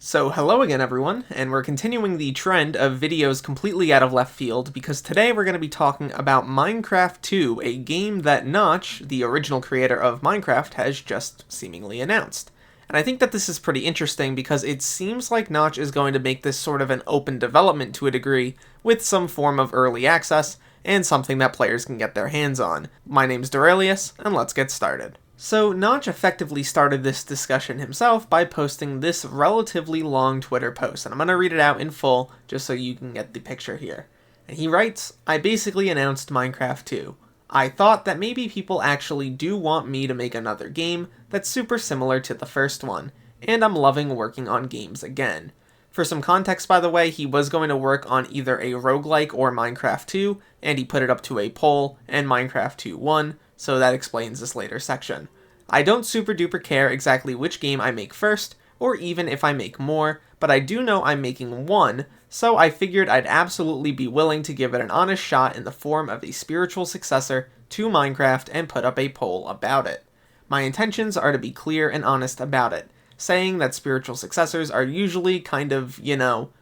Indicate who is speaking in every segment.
Speaker 1: So hello again everyone, and we're continuing the trend of videos completely out of left field because today we're going to be talking about Minecraft 2, a game that Notch, the original creator of Minecraft, has just seemingly announced. And I think that this is pretty interesting because it seems like Notch is going to make this sort of an open development to a degree, with some form of early access, and something that players can get their hands on. My name's Derailious, and let's get started. So, Notch effectively started this discussion himself by posting this relatively long Twitter post, and I'm going to read it out in full just so you can get the picture here. And he writes, "I basically announced Minecraft 2. I thought that maybe people actually do want me to make another game that's super similar to the first one, and I'm loving working on games again." For some context, by the way, he was going to work on either a roguelike or Minecraft 2, and he put it up to a poll, and Minecraft 2 won, so that explains this later section. "I don't super duper care exactly which game I make first, or even if I make more, but I do know I'm making one, so I figured I'd absolutely be willing to give it an honest shot in the form of a spiritual successor to Minecraft and put up a poll about it. My intentions are to be clear and honest about it, saying that spiritual successors are usually kind of,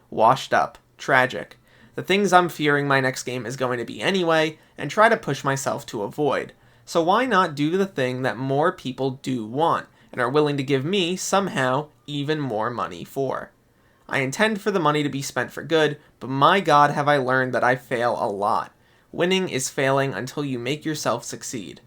Speaker 1: washed up, tragic. The things I'm fearing my next game is going to be anyway, and try to push myself to avoid. So why not do the thing that more people do want, and are willing to give me, somehow, even more money for? I intend for the money to be spent for good, but my god have I learned that I fail a lot. Winning is failing until you make yourself succeed.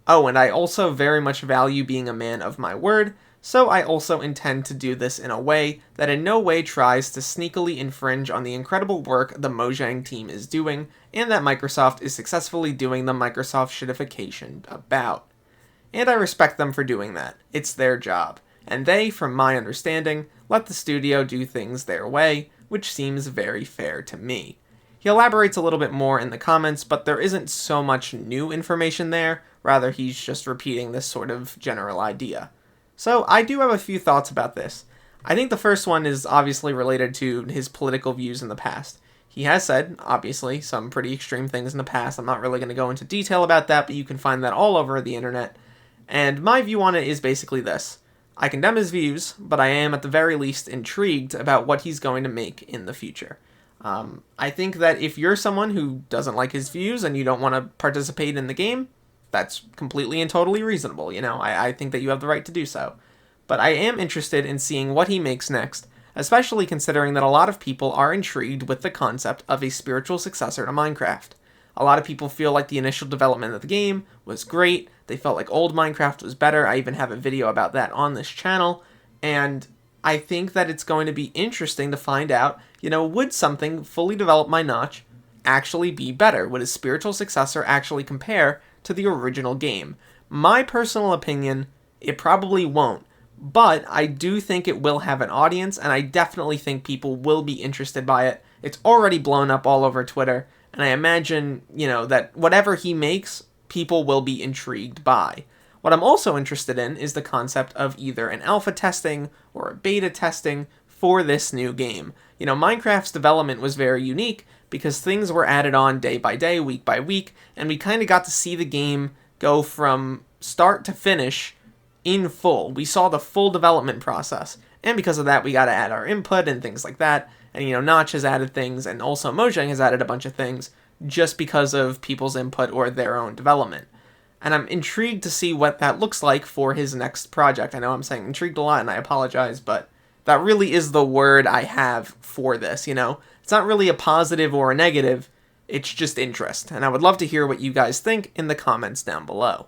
Speaker 1: Oh, and I also very much value being a man of my word, so I also intend to do this in a way that in no way tries to sneakily infringe on the incredible work the Mojang team is doing, and that Microsoft is successfully doing the Microsoft shitification about. And I respect them for doing that. It's their job. And they, from my understanding, let the studio do things their way, which seems very fair to me." He elaborates a little bit more in the comments, but there isn't so much new information there, rather he's just repeating this sort of general idea. So I do have a few thoughts about this. I think the first one is obviously related to his political views in the past. He has said, obviously, some pretty extreme things in the past. I'm not really going to go into detail about that, but you can find that all over the internet. And my view on it is basically this. I condemn his views, but I am at the very least intrigued about what he's going to make in the future. I think that if you're someone who doesn't like his views and you don't want to participate in the game, that's completely and totally reasonable. I think that you have the right to do so. But I am interested in seeing what he makes next, especially considering that a lot of people are intrigued with the concept of a spiritual successor to Minecraft. A lot of people feel like the initial development of the game was great. They felt like old Minecraft was better. I even have a video about that on this channel. And I think that it's going to be interesting to find out, would something fully developed by Notch actually be better? Would a spiritual successor actually compare to the original game? My personal opinion, it probably won't. But I do think it will have an audience, and I definitely think people will be interested by it. It's already blown up all over Twitter, and I imagine, that whatever he makes, people will be intrigued by. What I'm also interested in is the concept of either an alpha testing or a beta testing for this new game. Minecraft's development was very unique because things were added on day by day, week by week, and we kind of got to see the game go from start to finish in full. We saw the full development process, and because of that, we got to add our input and things like that. And, Notch has added things, and also Mojang has added a bunch of things just because of people's input or their own development. And I'm intrigued to see what that looks like for his next project. I know I'm saying intrigued a lot, and I apologize, but that really is the word I have for this, It's not really a positive or a negative, it's just interest. And I would love to hear what you guys think in the comments down below.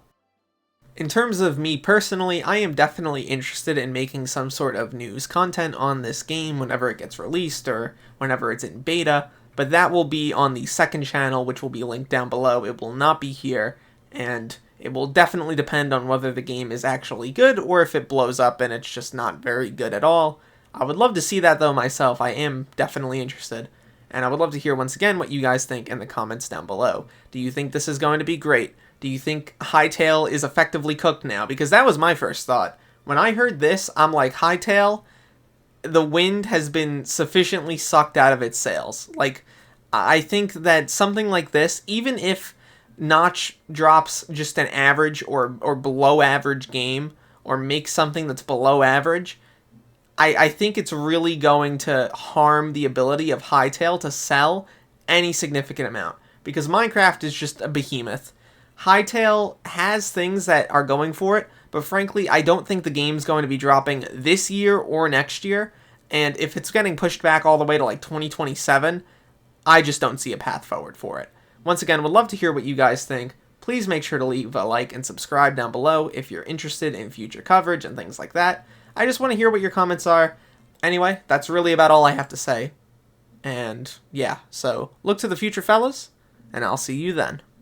Speaker 1: In terms of me personally, I am definitely interested in making some sort of news content on this game whenever it gets released or whenever it's in beta, but that will be on the second channel, which will be linked down below. It will not be here, and it will definitely depend on whether the game is actually good or if it blows up and it's just not very good at all. I would love to see that though myself. I am definitely interested. And I would love to hear once again what you guys think in the comments down below. Do you think this is going to be great? Do you think Hytale is effectively cooked now? Because that was my first thought. When I heard this, I'm like, Hytale, the wind has been sufficiently sucked out of its sails. Like, I think that something like this, even if Notch drops just an average or below average game, or makes something that's below average, I think it's really going to harm the ability of Hytale to sell any significant amount, because Minecraft is just a behemoth. Hytale has things that are going for it, but frankly, I don't think the game's going to be dropping this year or next year, and if it's getting pushed back all the way to like 2027, I just don't see a path forward for it. Once again, would love to hear what you guys think. Please make sure to leave a like and subscribe down below if you're interested in future coverage and things like that. I just want to hear what your comments are. Anyway, that's really about all I have to say. And yeah, so look to the future, fellas, and I'll see you then.